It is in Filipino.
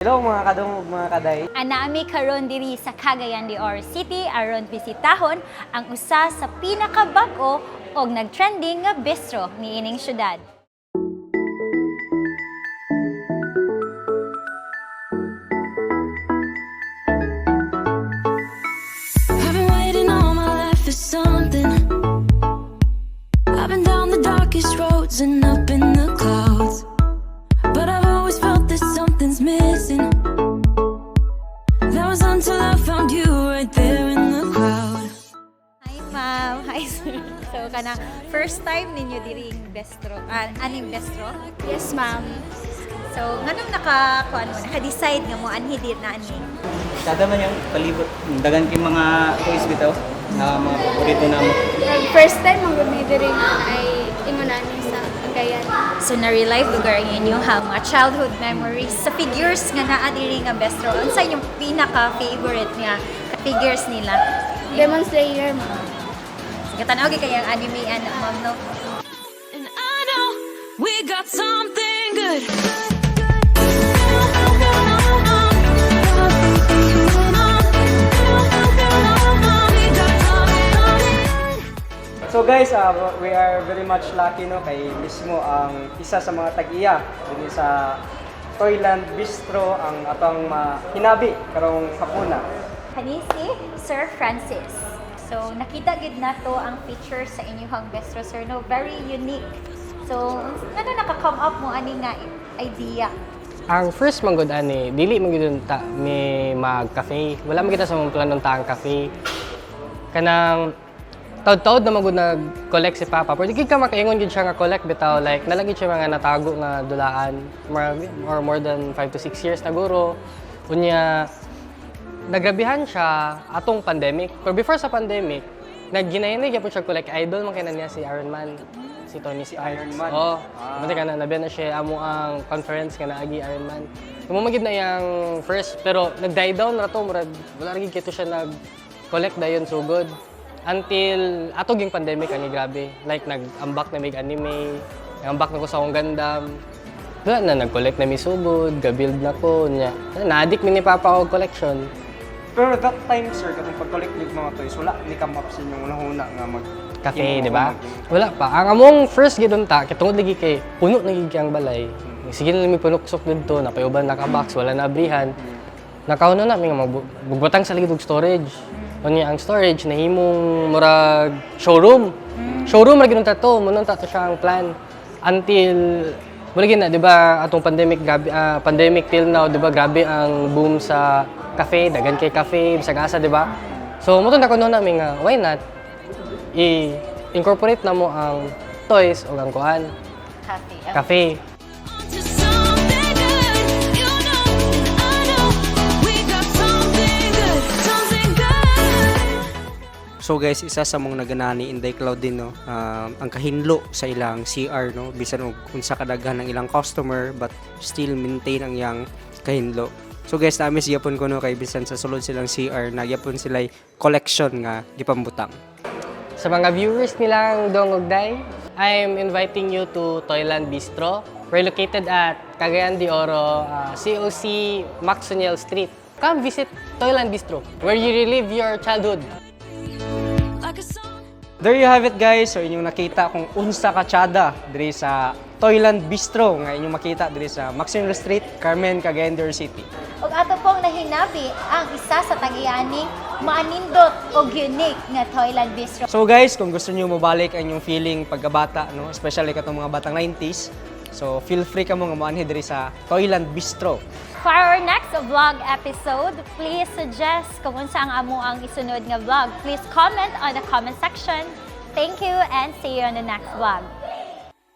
Hello mga kadungog, mga kaday. Anami karon diri sa Cagayan de Oro City aron bisitahon ang usa sa pinakabag-o og nagtrending nga bistro niining syudad. I've been waiting all my life for something. I've been down the darkest roads and up in the clouds, but I've always felt that something's missing. That was until I found you right there in the crowd. Hi ma'am, hi sir. So kana first time ninyo diri bistro, aning bistro? Yes, ma'am. So nganong naka-decide nga mo anhi dir na ani? Kada man yung palibot, dagan kay mga toys bitaw, na mga paborito na mo. First time ang gumili rin ay imunani sa Cagayan. So na-relive lugar ninyo ha mga childhood memories sa figures nga naa diri nga bistro. Unsa inyong pinaka-favorite nga figures nila? Demon Slayer, ma'am. Sige, tanaw gyud kay ang anime ana ma'am no. And I know we got something good. So guys, we are very much lucky no kay mismo ang isa sa mga tag-iya dito sa Toyland Bistro ang atong hinabi karong hapuna. Kani si Sir Francis. So nakita gid nato ang features sa inyong bistro sir no, very unique. So ano naka-come up mo ani nga idea? Ang first manggod ani, dili man gyud ta ni mag-cafe. Wala man kita sa mong planong taang cafe. Kanang taud-taud na magud nag-collect si Papa. Pero di ka makaingon gid siya nga collect bitaw, like nalagid siya mga natago nga dulaan or more than 5 to 6 years na guro. Unya nagrabihan siya atong pandemic. Pero before sa pandemic, nagginahinay gyapon siya collect idol man kay niya si Iron Man. Si Tony Stark. Iron Man. Oo. Buti ka na, nabiyan na siya amo ang conference nga naagi Iron Man. Kumamagid na yung first, pero nag-die down na to, murag, wala rin kito siya nag-collect dayon so good. Until, atog yung pandemic, ani grabe. Like, nag-ambak na may anime, nag-ambak na ko sa akong Gundam. Wala na, nag-collect na may sugod, ga-build na ko, niya. Na-addict mi ni Papa ako collection. Pero that time sir, katong pag-collect ng mga toys, wala ni come up sa inyong unahuna nga mag Cafe, di ba? Wala pa. Ang among first gidon ta, kitungod lagi kay puno na gid ang balay. Sige na mi punuksok dito, napayuban naka-box, wala na abrihan. Nakauno na mi nga magbutang sa ligid og storage. Unya ang storage nahimong murag showroom. Showroom ra gidon ta to, munon ta siya ang plan until mula na, di ba, atong pandemic pandemic till now, di ba, grabe ang boom sa cafe, dagan kay cafe, bisag asa, di ba? So, muton na kuno namin nga, why not? I-incorporate na mo ang toys o ang kuhan, Cafe. cafe. To something good. You know, and I know we got something good. Something good. So guys, isa sa mong nagana ni Inday Cloud din no, ang kahinlo sa ilang CR no, bisan og unsa kadaghan ng ilang customer but still maintain ang iyang kahinlo. So guys, namis gyapon ko no kay bisan sa sulod silang CR na gyapon sila collection nga gipambutang. Sa mga viewers nilang Dongogday, I'm inviting you to Toyland Bistro. We're located at Cagayan de Oro, COC Maxoniel Street. Come visit Toyland Bistro, where you relive your childhood. Like a song. There you have it guys. So inyong nakita kung unsa ka tsada diri sa Toyland Bistro nga inyong makita diri sa Maxoniel Street, Carmen, Cagayan de Oro City. Ug ato pong nahinabi ang isa sa tagianing maanindot og unique nga Toyland Bistro. So guys, kung gusto niyo mabalik ang inyong feeling pagkabata no, especially katong mga batang 90s, so feel free ka mo nga moanhi diri sa Toyland Bistro. For our next vlog episode, please suggest kung unsa ang amo ang isunod nga vlog. Please comment on the comment section. Thank you and see you on the next vlog.